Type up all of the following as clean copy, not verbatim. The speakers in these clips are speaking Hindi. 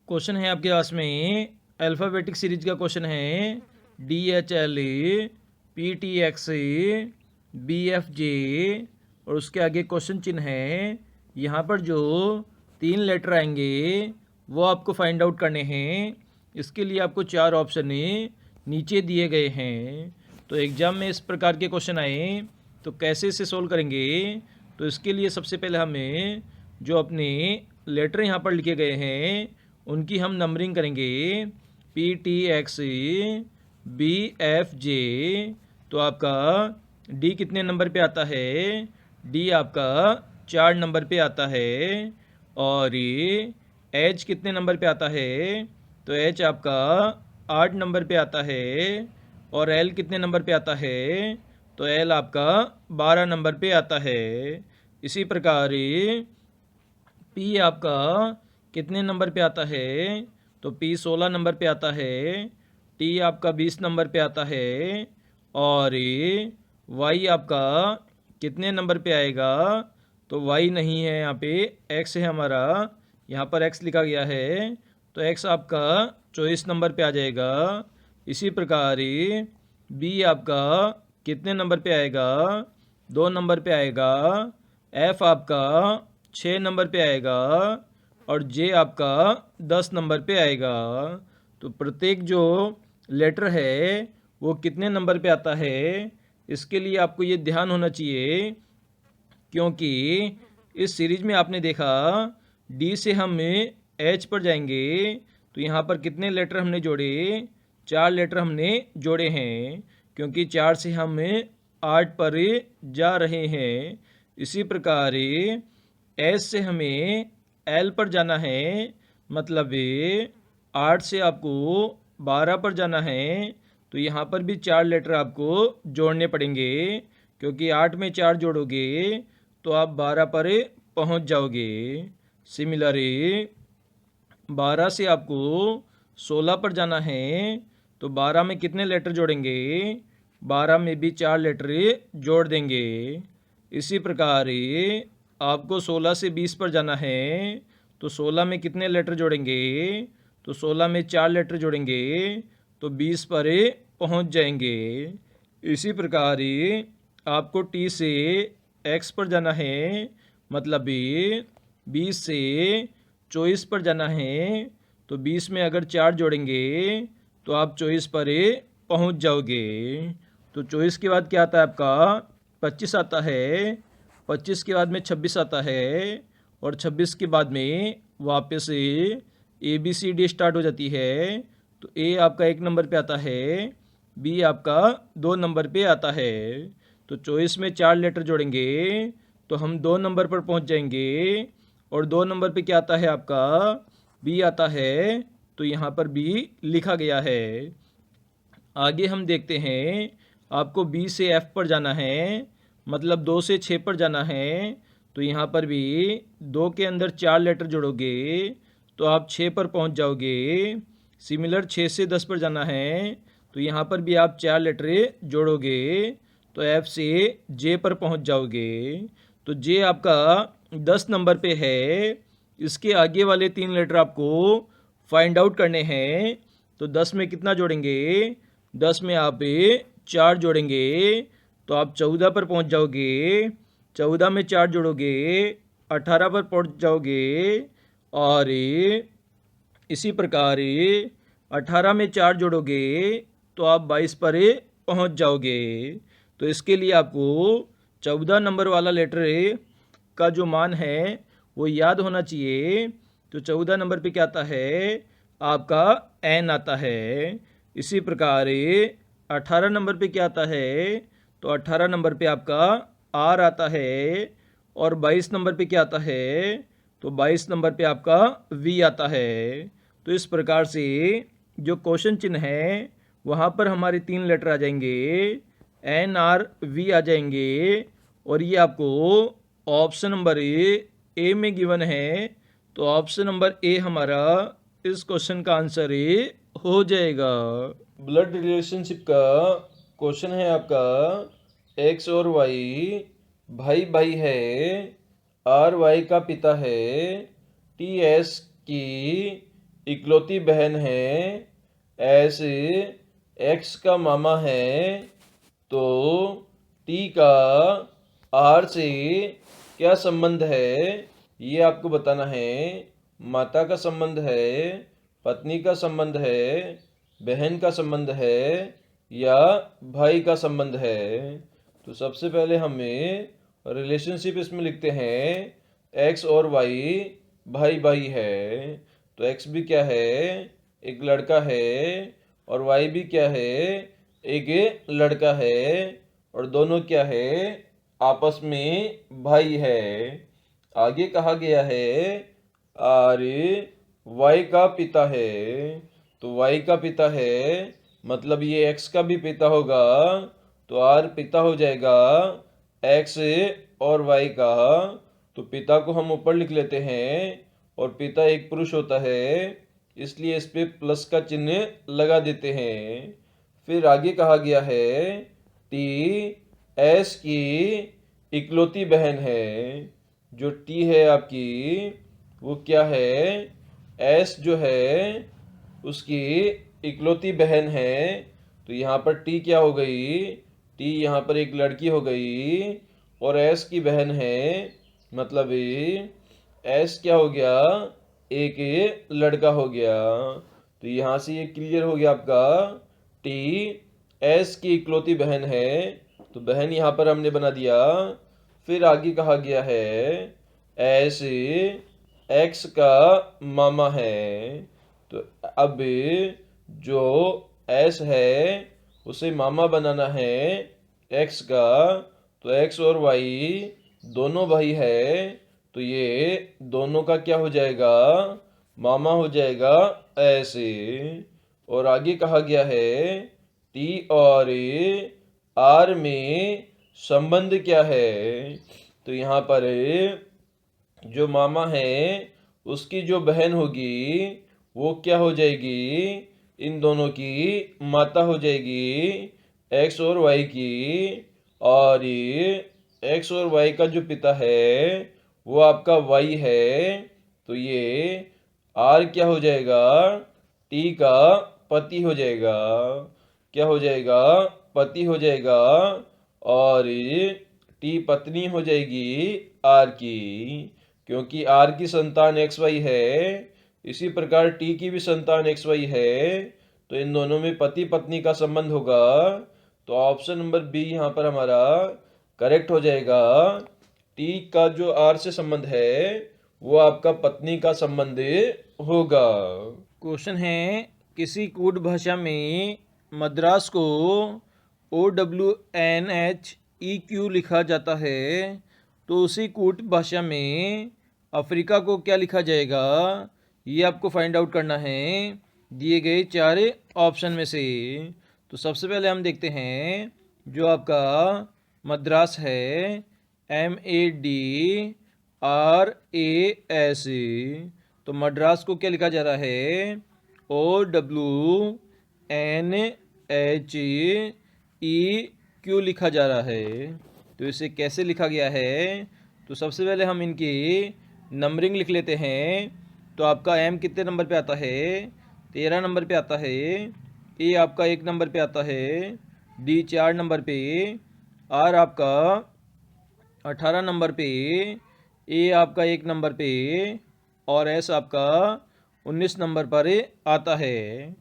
क्वेश्चन है आपके पास में अल्फ़ाबेटिक सीरीज का क्वेश्चन है DHL PTX BFJ और उसके आगे क्वेश्चन चिन्ह है। यहाँ पर जो 3 लेटर आएंगे वो आपको फाइंड आउट करने हैं। इसके लिए आपको 4 ऑप्शन नीचे दिए गए हैं। तो एग्ज़ाम में इस प्रकार के क्वेश्चन आए तो कैसे इसे सोल्व करेंगे। तो इसके लिए सबसे पहले हमें जो अपने लेटर यहाँ पर लिखे गए हैं उनकी हम नंबरिंग करेंगे। PTX BFJ। तो आपका D कितने नंबर पे आता है? D आपका 4 नंबर पे आता है। और ये H कितने नंबर पे आता है? तो H आपका 8 नंबर पे आता है। और L कितने नंबर पे आता है? तो L आपका 12 नंबर पे आता है। इसी प्रकार P आपका कितने नंबर पे आता है? तो P 16 नंबर पे आता है। T आपका 20 नंबर पे आता है। और Y आपका कितने नंबर पे आएगा? तो Y नहीं है, यहाँ पे X है हमारा। यहाँ पर X लिखा गया है तो X आपका 24 नंबर पे आ जाएगा। इसी प्रकार B आपका कितने नंबर पे आएगा? 2 नंबर पे आएगा। F आपका 6 नंबर पे आएगा। और J आपका 10 नंबर पे आएगा। तो प्रत्येक जो लेटर है वो कितने नंबर पे आता है, इसके लिए आपको ये ध्यान होना चाहिए। क्योंकि इस सीरीज में आपने देखा D से हम H पर जाएंगे तो यहाँ पर कितने लेटर हमने जोड़े? 4 लेटर हमने जोड़े हैं, क्योंकि 4 से हम 8 पर जा रहे हैं। इसी प्रकार S से हमें L पर जाना है, मतलब 8 से आपको 12 पर जाना है। तो यहाँ पर भी 4 लेटर आपको जोड़ने पड़ेंगे, क्योंकि 8 में 4 जोड़ोगे तो आप 12 पर पहुँच जाओगे। सिमिलरली 12 से आपको 16 पर जाना है, तो 12 में कितने लेटर जोड़ेंगे? 12 में भी 4 लेटर जोड़ देंगे। इसी प्रकार आपको 16 से 20 पर जाना है, तो 16 में कितने लेटर जोड़ेंगे? तो 16 में 4 लेटर जोड़ेंगे तो 20 पर पहुंच जाएंगे। इसी प्रकार आपको T से X पर जाना है, मतलब 20 से 24 पर जाना है। तो 20 में अगर 4 जोड़ेंगे तो आप 24 पर पहुंच जाओगे। तो 24 के बाद क्या आता है आपका? 25 आता है। 25 के बाद में 26 आता है। और 26 के बाद में वापस ABCD स्टार्ट हो जाती है। तो A आपका 1 नंबर पे आता है, B आपका 2 नंबर पे आता है। तो 24 में 4 लेटर जोड़ेंगे तो हम 2 नंबर पर पहुंच जाएंगे। और 2 नंबर पे क्या आता है आपका? B आता है। तो यहाँ पर B लिखा गया है। आगे हम देखते हैं, आपको B से F पर जाना है, मतलब 2 से 6 पर जाना है। तो यहाँ पर भी 2 के अंदर 4 लेटर जोड़ोगे तो आप 6 पर पहुँच जाओगे। सिमिलर 6 से 10 पर जाना है, तो यहाँ पर भी आप 4 लेटर जोड़ोगे तो F से J पर पहुँच जाओगे। तो J आपका 10 नंबर पे है। इसके आगे वाले 3 लेटर आपको फाइंड आउट करने हैं। तो 10 में कितना जोड़ेंगे? 10 में आप 4 जोड़ेंगे तो आप 14 पर पहुंच जाओगे। 14 में 4 जोड़ोगे 18 पर पहुंच जाओगे। और इसी प्रकार 18 में 4 जोड़ोगे तो आप 22 पर पहुंच जाओगे। तो इसके लिए आपको 14 नंबर वाला लेटर का जो मान है वो याद होना चाहिए। तो 14 नंबर पे क्या आता है? आपका N आता है। इसी प्रकार 18 नंबर पे क्या आता है? तो 18 नंबर पे आपका R आता है। और 22 नंबर पे क्या आता है? तो 22 नंबर पे आपका V आता है। तो इस प्रकार से जो क्वेश्चन चिन्ह है वहाँ पर हमारे 3 लेटर आ जाएंगे, N R V आ जाएंगे। और ये आपको ऑप्शन नंबर ए में गिवन है। तो ऑप्शन नंबर ए हमारा इस क्वेश्चन का आंसर हो जाएगा। ब्लड रिलेशनशिप का क्वेश्चन है आपका, X और Y भाई भाई है, R Y का पिता है, T S की इकलौती बहन है, एस एक्स का मामा है, तो टी का आर से क्या संबंध है ये आपको बताना है। माता का संबंध है, पत्नी का संबंध है, बहन का संबंध है या भाई का संबंध है। तो सबसे पहले हमें रिलेशनशिप इसमें लिखते हैं, एक्स और वाई भाई भाई है। तो एक्स भी क्या है, एक लड़का है, और वाई भी क्या है, एक लड़का है, और दोनों क्या है, आपस में भाई है। आगे कहा गया है आर वाई का पिता है। तो वाई का पिता है मतलब ये एक्स का भी पिता होगा, तो आर पिता हो जाएगा एक्स और वाई का। तो पिता को हम ऊपर लिख लेते हैं, और पिता एक पुरुष होता है, इसलिए इस पे प्लस का चिन्ह लगा देते हैं। फिर आगे कहा गया है टी एस की इकलौती बहन है। जो टी है आपकी वो क्या है, एस जो है उसकी इकलौती बहन है। तो यहाँ पर टी क्या हो गई, टी यहाँ पर एक लड़की हो गई, और एस की बहन है मतलब एस क्या हो गया, एक लड़का हो गया। तो यहाँ से ये क्लियर हो गया आपका, टी एस की इकलौती बहन है, तो बहन यहाँ पर हमने बना दिया। फिर आगे कहा गया है एस एक्स का मामा है। तो अब जो एस है उसे मामा बनाना है एक्स का। तो एक्स और वाई दोनों भाई है, तो ये दोनों का क्या हो जाएगा, मामा हो जाएगा ऐसे। और आगे कहा गया है टी और आर में संबंध क्या है। तो यहाँ पर जो मामा है उसकी जो बहन होगी वो क्या हो जाएगी, इन दोनों की माता हो जाएगी, एक्स और वाई की। और ये एक्स और वाई का जो पिता है वो आपका वाई है, तो ये आर क्या हो जाएगा, टी का पति हो जाएगा। क्या हो जाएगा, पति हो जाएगा। और टी पत्नी हो जाएगी आर की, क्योंकि आर की संतान एक्स वाई है, इसी प्रकार टी की भी संतान एक्स वाई है, तो इन दोनों में पति पत्नी का संबंध होगा। तो ऑप्शन नंबर बी यहाँ पर हमारा करेक्ट हो जाएगा। टी का जो आर से संबंध है वो आपका पत्नी का संबंध होगा। क्वेश्चन है, किसी कूट भाषा में मद्रास को OWNHEQ लिखा जाता है, तो उसी कूट भाषा में अफ्रीका को क्या लिखा जाएगा, ये आपको फाइंड आउट करना है दिए गए 4 ऑप्शन में से। तो सबसे पहले हम देखते हैं जो आपका मद्रास है, MADRAS, तो मद्रास को क्या लिखा जा रहा है, OWNHEQ लिखा जा रहा है। तो इसे कैसे लिखा गया है, तो सबसे पहले हम इनकी नंबरिंग लिख लेते हैं। तो आपका M कितने नंबर पे आता है, 13 नंबर पे आता है। A आपका 1 नंबर पे आता है, D 4 नंबर पे, R आपका 18 नंबर पे, A आपका 1 नंबर पे, और S आपका 19 नंबर पर आता है।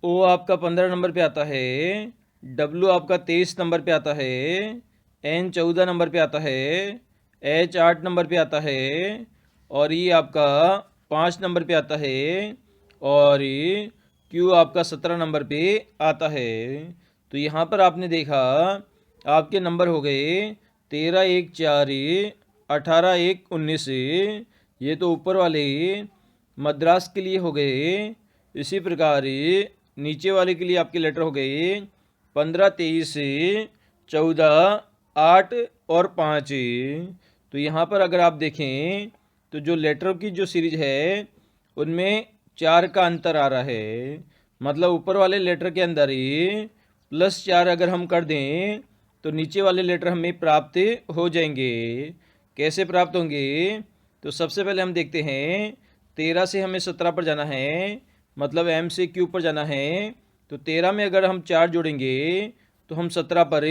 O आपका 15 नंबर पे आता है, W आपका 23 नंबर पे आता है, N 14 नंबर पे आता है, H 8 नंबर पे आता है, और E आपका 5 नंबर पे आता है, और Q आपका 17 नंबर पे आता है। तो यहाँ पर आपने देखा आपके नंबर हो गए 13 1 4, 18 1 19, ये तो ऊपर वाले मद्रास के लिए हो गए। इसी प्रकार नीचे वाले के लिए आपके लेटर हो गए 15 23 14 8 और 5। तो यहाँ पर अगर आप देखें तो जो लेटरों की जो सीरीज है उनमें 4 का अंतर आ रहा है, मतलब ऊपर वाले लेटर के अंदर ही +4 अगर हम कर दें तो नीचे वाले लेटर हमें प्राप्त हो जाएंगे। कैसे प्राप्त होंगे, तो सबसे पहले हम देखते हैं 13 से हमें 17 पर जाना है, मतलब m से q पर जाना है। तो 13 में अगर हम 4 जोड़ेंगे तो हम 17 पर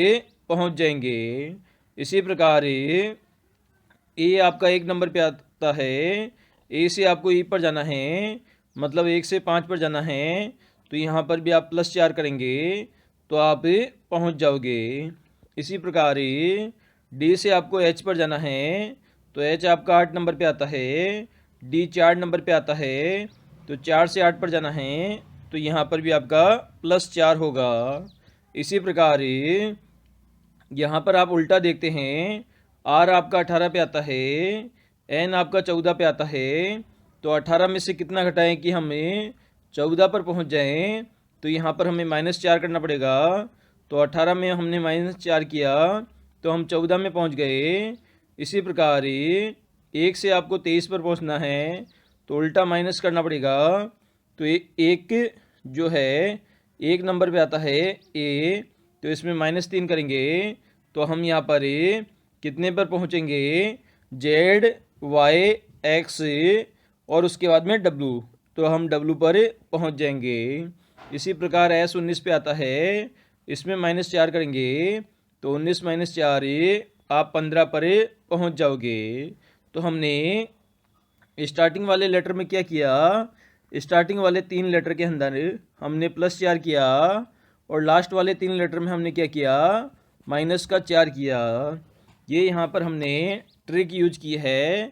पहुंच जाएंगे। इसी प्रकार ए आपका 1 नंबर पे आता है, ए से आपको ई पर जाना है, मतलब 1 से 5 पर जाना है। तो यहाँ पर भी आप +4 करेंगे तो आप पहुँच जाओगे। इसी प्रकार डी से आपको एच पर जाना है, तो एच आपका 8 नंबर पे आता है, डी 4 नंबर पे आता है। तो 4 से 8 पर जाना है, तो यहाँ पर भी आपका +4 होगा। इसी प्रकार यहाँ पर आप उल्टा देखते हैं, आर आपका 18 पे आता है, एन आपका 14 पे आता है। तो 18 में से कितना घटाएं कि हमें 14 पर पहुँच जाएं, तो यहाँ पर हमें -4 करना पड़ेगा। तो 18 में हमने -4 किया तो हम 14 में पहुँच गए। इसी प्रकार 1 से आपको 23 पर पहुँचना है, तो उल्टा माइनस करना पड़ेगा। तो एक जो है 1 नंबर पे आता है ए, तो इसमें -3 करेंगे तो हम यहाँ पर कितने पर पहुँचेंगे, जेड वाई एक्स और उसके बाद में डब्लू, तो हम डब्लू पर पहुँच जाएंगे। इसी प्रकार एस 19 पे आता है, इसमें -4 करेंगे तो 19 - 4 आप 15 पर पहुँच जाओगे। तो हमने स्टार्टिंग वाले लेटर में क्या किया, स्टार्टिंग वाले 3 लेटर के अंदर हमने +4 किया और लास्ट वाले 3 लेटर में हमने क्या किया, -4 किया। ये यहाँ पर हमने ट्रिक यूज की है।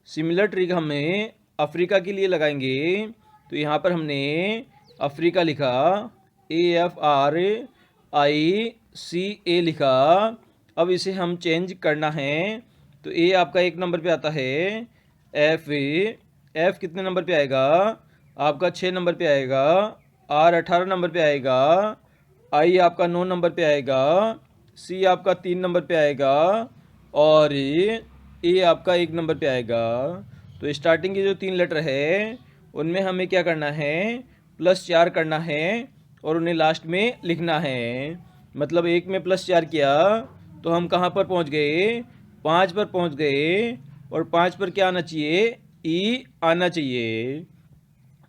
सिमिलर ट्रिक हमें अफ्रीका के लिए लगाएंगे। तो यहाँ पर हमने अफ्रीका लिखा, AFRICA लिखा। अब इसे हम चेंज करना है, तो ए आपका 1 नंबर पे आता है, एफ कितने नंबर पे आएगा, आपका 6 नंबर पे आएगा, आर 18 नंबर पे आएगा, आई आपका 9 नंबर पे आएगा, सी आपका 3 नंबर पे आएगा और ए आपका 1 नंबर पे आएगा। तो स्टार्टिंग के जो 3 लेटर है उनमें हमें क्या करना है, +4 करना है और उन्हें लास्ट में लिखना है। मतलब 1 में +4 किया तो हम कहाँ पर पहुँच गए, 5 पर पहुँच गए और 5 पर क्या आना चाहिए, ई आना चाहिए।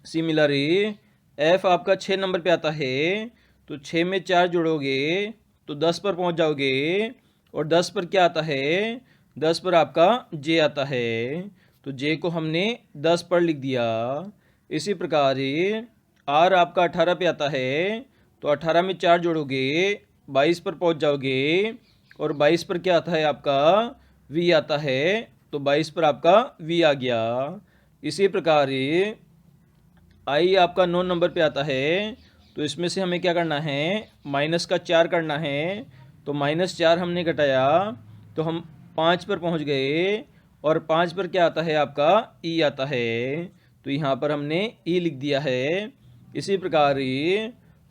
सिमिलरली एफ आपका 6 नंबर पे आता है, तो 6 में 4 जोड़ोगे तो 10 पर पहुंच जाओगे और 10 पर क्या आता है, 10 पर आपका जे आता है। तो जे को हमने 10 पर लिख दिया। इसी प्रकार आर आपका 18 पे आता है, तो 18 में 4 जोड़ोगे 22 पर पहुंच जाओगे और 22 पर क्या आता है आपका, वी आता है। तो 22 पर आपका वी आ गया। इसी प्रकार आई आपका 9 नंबर पे आता है, तो इसमें से हमें क्या करना है, -4 करना है। तो -4 हमने घटाया तो हम 5 पर पहुंच गए और 5 पर क्या आता है आपका, ई आता है। तो यहाँ पर हमने ई लिख दिया है। इसी प्रकार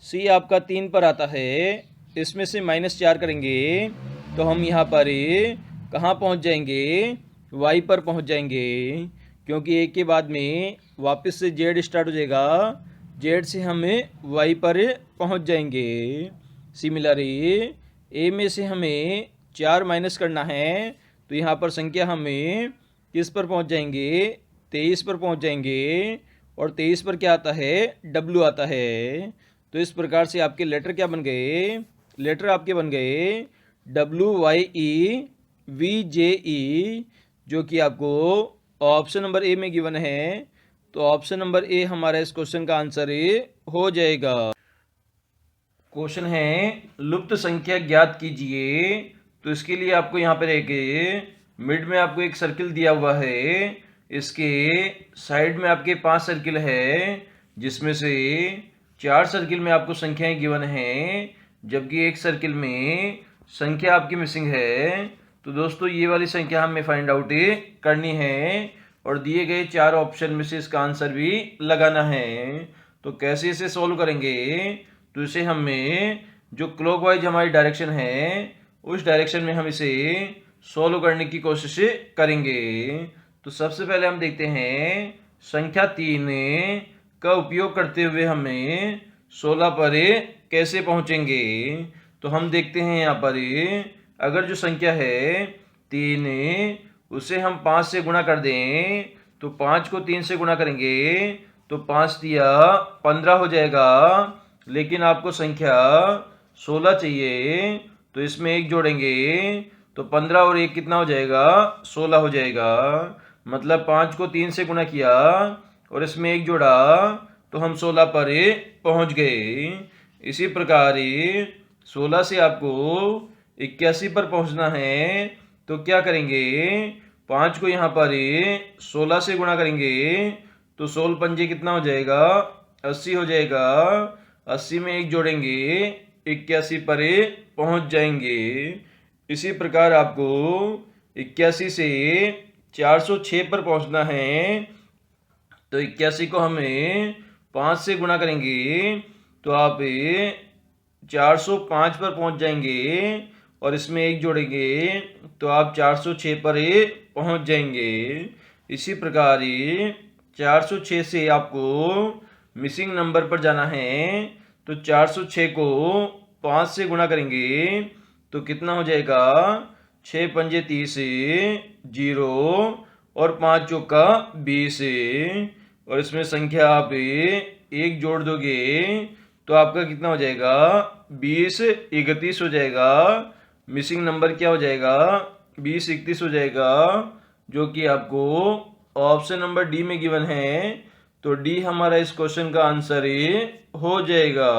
सी आपका 3 पर आता है, इसमें से -4 करेंगे तो हम यहाँ पर कहाँ पहुँच जाएंगे, वाई पर पहुँच जाएंगे, क्योंकि एक के बाद में वापस से जेड स्टार्ट हो जाएगा, जेड से हमें वाई पर पहुंच जाएंगे। सिमिलरली ए में से हमें 4 माइनस करना है, तो यहाँ पर संख्या हमें किस पर पहुंच जाएंगे, 23 पर पहुंच जाएंगे और 23 पर क्या आता है, डब्लू आता है। तो इस प्रकार से आपके लेटर क्या बन गए, लेटर आपके बन गए WYEVJE, जो कि आपको ऑप्शन नंबर ए में गिवन है। तो ऑप्शन नंबर ए हमारा इस क्वेश्चन का आंसर हो जाएगा। क्वेश्चन है लुप्त संख्या ज्ञात कीजिए। तो इसके लिए आपको यहाँ पर एक मिड में आपको एक सर्किल दिया हुआ है, इसके साइड में आपके 5 सर्किल है, जिसमें से 4 सर्किल में आपको संख्याएं गिवन हैं, जबकि एक सर्किल में संख्या आपकी मिसिंग है। तो दोस्तों ये वाली संख्या हमें फाइंड आउट करनी है और दिए गए 4 ऑप्शन में से इसका आंसर भी लगाना है। तो कैसे इसे सॉल्व करेंगे, तो इसे हमें जो क्लॉकवाइज हमारी डायरेक्शन है उस डायरेक्शन में हम इसे सॉल्व करने की कोशिश करेंगे। तो सबसे पहले हम देखते हैं संख्या 3 का उपयोग करते हुए हमें 16 पर कैसे पहुंचेंगे। तो हम देखते हैं यहाँ पर अगर जो संख्या है 3 उसे हम 5 से गुणा कर दें तो 5 को 3 से गुणा करेंगे तो 5 दिया 15 हो जाएगा, लेकिन आपको संख्या 16 चाहिए, तो इसमें 1 जोड़ेंगे तो 15 और 1 कितना हो जाएगा, 16 हो जाएगा। मतलब 5 को 3 से गुणा किया और इसमें 1 जोड़ा तो हम 16 पर पहुंच गए। इसी प्रकार 16 से आपको 81 पर पहुंचना है, तो क्या करेंगे, 5 को यहाँ पर 16 से गुणा करेंगे तो 16 पंजे कितना हो जाएगा, 80 हो जाएगा। 80 में 1 जोड़ेंगे 81 पर पहुंच जाएंगे। इसी प्रकार आपको 81 से 406 पर पहुंचना है, तो 81 को हमें 5 से गुणा करेंगे तो आप 405 पर पहुंच जाएंगे और इसमें 1 जोड़ेंगे तो आप 406 पर पहुंच जाएंगे। इसी प्रकार 406 से आपको मिसिंग नंबर पर जाना है, तो 406 को 5 से गुणा करेंगे तो कितना हो जाएगा, 6 पंजे 30, 0 और 5 चौका 20, और इसमें संख्या आप 1 जोड़ दोगे तो आपका कितना हो जाएगा, 20 31 हो जाएगा। मिसिंग नंबर क्या हो जाएगा, 20 31 हो जाएगा, जो कि आपको ऑप्शन नंबर डी में गिवन है। तो डी हमारा इस क्वेश्चन का आंसर हो जाएगा।